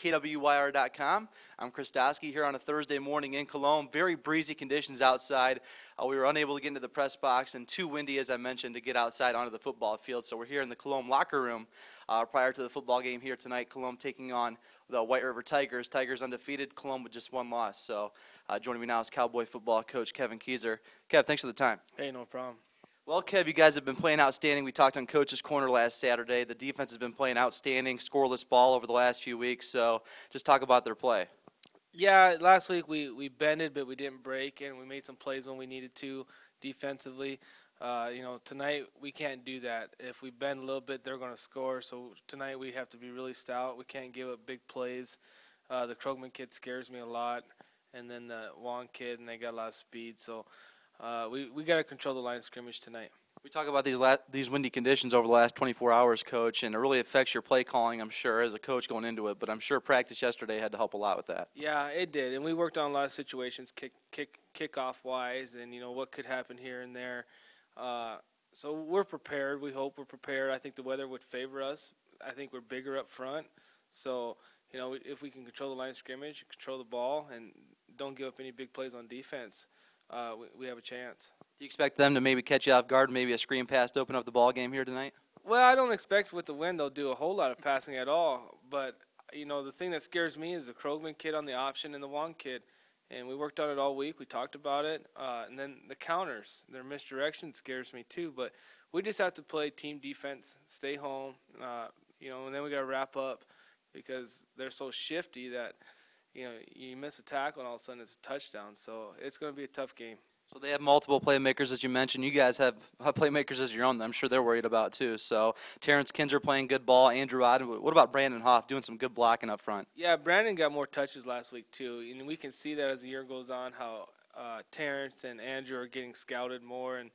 KWYR.com. I'm Chris Doski here on a Thursday morning in Colome. Very breezy conditions outside. We were unable to get into the press box and too windy, as I mentioned, to get outside onto the football field. So we're here in the Colome locker room prior to the football game here tonight. Colome taking on the White River Tigers. Tigers undefeated, Colome with just one loss. So joining me now is Cowboy football coach Kevin Keiser. Kev, thanks for the time. Hey, no problem. Well, Kev, you guys have been playing outstanding. We talked on Coach's Corner last Saturday. The defense has been playing outstanding, scoreless ball over the last few weeks. So just talk about their play. Yeah, last week we bended, but we didn't break, and we made some plays when we needed to defensively. Tonight we can't do that. If we bend a little bit, they're going to score. So tonight we have to be really stout. We can't give up big plays. The Krogman kid scares me a lot, and then the Wong kid, and they got a lot of speed. So we got to control the line of scrimmage tonight. We talk about these windy conditions over the last 24 hours, Coach, and it really affects your play calling, I'm sure, as a coach going into it. But I'm sure practice yesterday had to help a lot with that. Yeah, it did, and we worked on a lot of situations, kickoff-wise, and what could happen here and there. So we're prepared. We hope we're prepared. I think the weather would favor us. I think we're bigger up front. So if we can control the line of scrimmage, control the ball, and don't give up any big plays on defense, we have a chance. Do you expect them to maybe catch you off guard, maybe a screen pass to open up the ball game here tonight? Well, I don't expect with the wind they'll do a whole lot of passing at all. But, the thing that scares me is the Krogman kid on the option and the Wong kid. And we worked on it all week. We talked about it. And then the counters, their misdirection scares me too. But we just have to play team defense, stay home, and then we got to wrap up because they're so shifty that, you miss a tackle and all of a sudden it's a touchdown. So it's going to be a tough game. So they have multiple playmakers, as you mentioned. You guys have playmakers as your own that I'm sure they're worried about too. So Terrence Kinzer playing good ball, Andrew Odd. What about Brandon Hoff doing some good blocking up front? Yeah, Brandon got more touches last week too. And we can see that as the year goes on how Terrence and Andrew are getting scouted more, and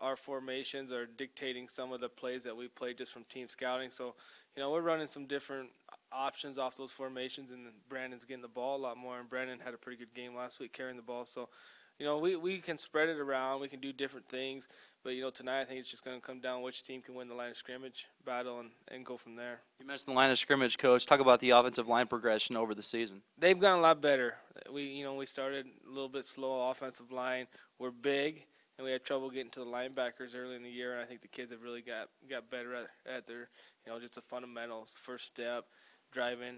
our formations are dictating some of the plays that we play just from team scouting. So, we're running some different options off those formations, and Brandon's getting the ball a lot more. And Brandon had a pretty good game last week carrying the ball. So, we can spread it around. We can do different things. But, tonight I think it's just going to come down which team can win the line of scrimmage battle and go from there. You mentioned the line of scrimmage, Coach. Talk about the offensive line progression over the season. They've gotten a lot better. We started a little bit slow offensive line. We're big, and we had trouble getting to the linebackers early in the year. And I think the kids have really got better at their, just the fundamentals, first step, driving,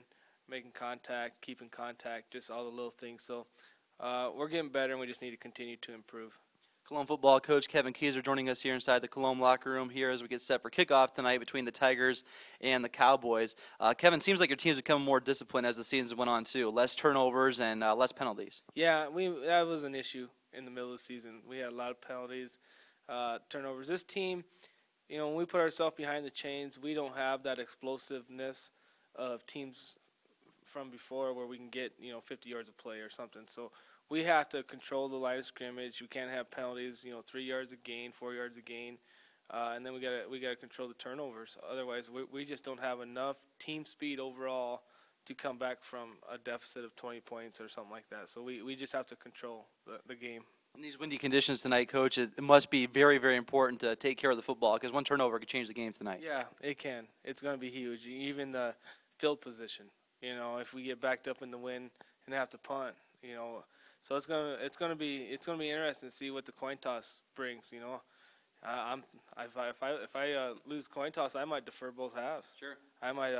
making contact, keeping contact, just all the little things. So we're getting better, and we just need to continue to improve. Colome football coach Kevin Keiser joining us here inside the Colome locker room here as we get set for kickoff tonight between the Tigers and the Cowboys. Kevin, seems like your team's become more disciplined as the season went on too. Less turnovers and less penalties. Yeah, that was an issue in the middle of the season. We had a lot of penalties, turnovers. This team, when we put ourselves behind the chains, we don't have that explosiveness of teams from before where we can get 50 yards of play or something. So we have to control the line of scrimmage. We can't have penalties, 3 yards a gain, 4 yards a gain, and then we gotta control the turnovers. Otherwise, we just don't have enough team speed overall to come back from a deficit of 20 points or something like that. So we just have to control the game. In these windy conditions tonight, Coach, it must be very, very important to take care of the football because one turnover could change the game tonight. Yeah, it can. It's going to be huge. Even the field position. If we get backed up in the wind and have to punt, so it's gonna be interesting to see what the coin toss brings. If I lose coin toss, I might defer both halves. Sure. I might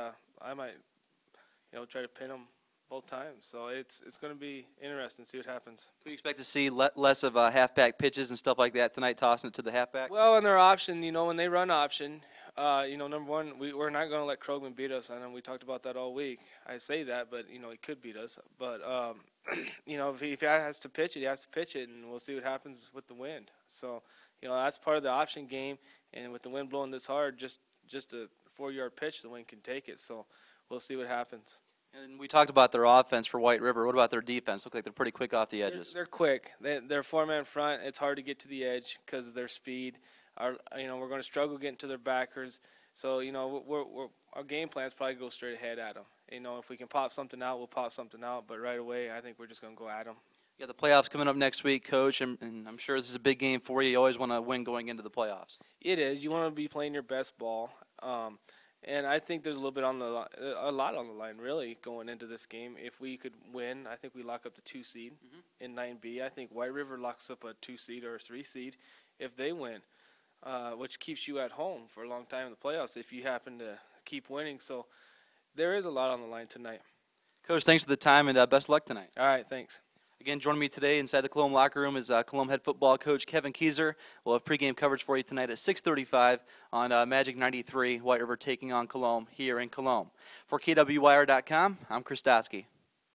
try to pin them both times. So it's going to be interesting to see what happens. Can we expect to see less of halfback pitches and stuff like that tonight, tossing it to the halfback? Well, in their option, when they run option. Number one, we're not going to let Krogman beat us. I know we talked about that all week. I say that, but, he could beat us. But, if he has to pitch it, he has to pitch it, and we'll see what happens with the wind. So, that's part of the option game. And with the wind blowing this hard, just a 4-yard pitch, the wind can take it. So we'll see what happens. And we talked about their offense for White River. What about their defense? Look like they're pretty quick off the edges. They're quick. They're four-man front. It's hard to get to the edge because of their speed. We're going to struggle getting to their backers. So, our game plan is probably go straight ahead at them. If we can pop something out, we'll pop something out. But right away, I think we're just going to go at them. Yeah, the playoffs coming up next week, Coach, and I'm sure this is a big game for you. You always want to win going into the playoffs. It is. You want to be playing your best ball. And I think there's a lot on the line, really, going into this game. If we could win, I think we lock up the 2 seed in 9B. I think White River locks up a 2 seed or a 3 seed if they win, which keeps you at home for a long time in the playoffs if you happen to keep winning. So there is a lot on the line tonight. Coach, thanks for the time, and best of luck tonight. All right, thanks. Again, joining me today inside the Colome locker room is Colome head football coach Kevin Keiser. We'll have pregame coverage for you tonight at 6:35 on Magic 93, White River taking on Colome here in Colome. For KWYR.com, I'm Chris Doski.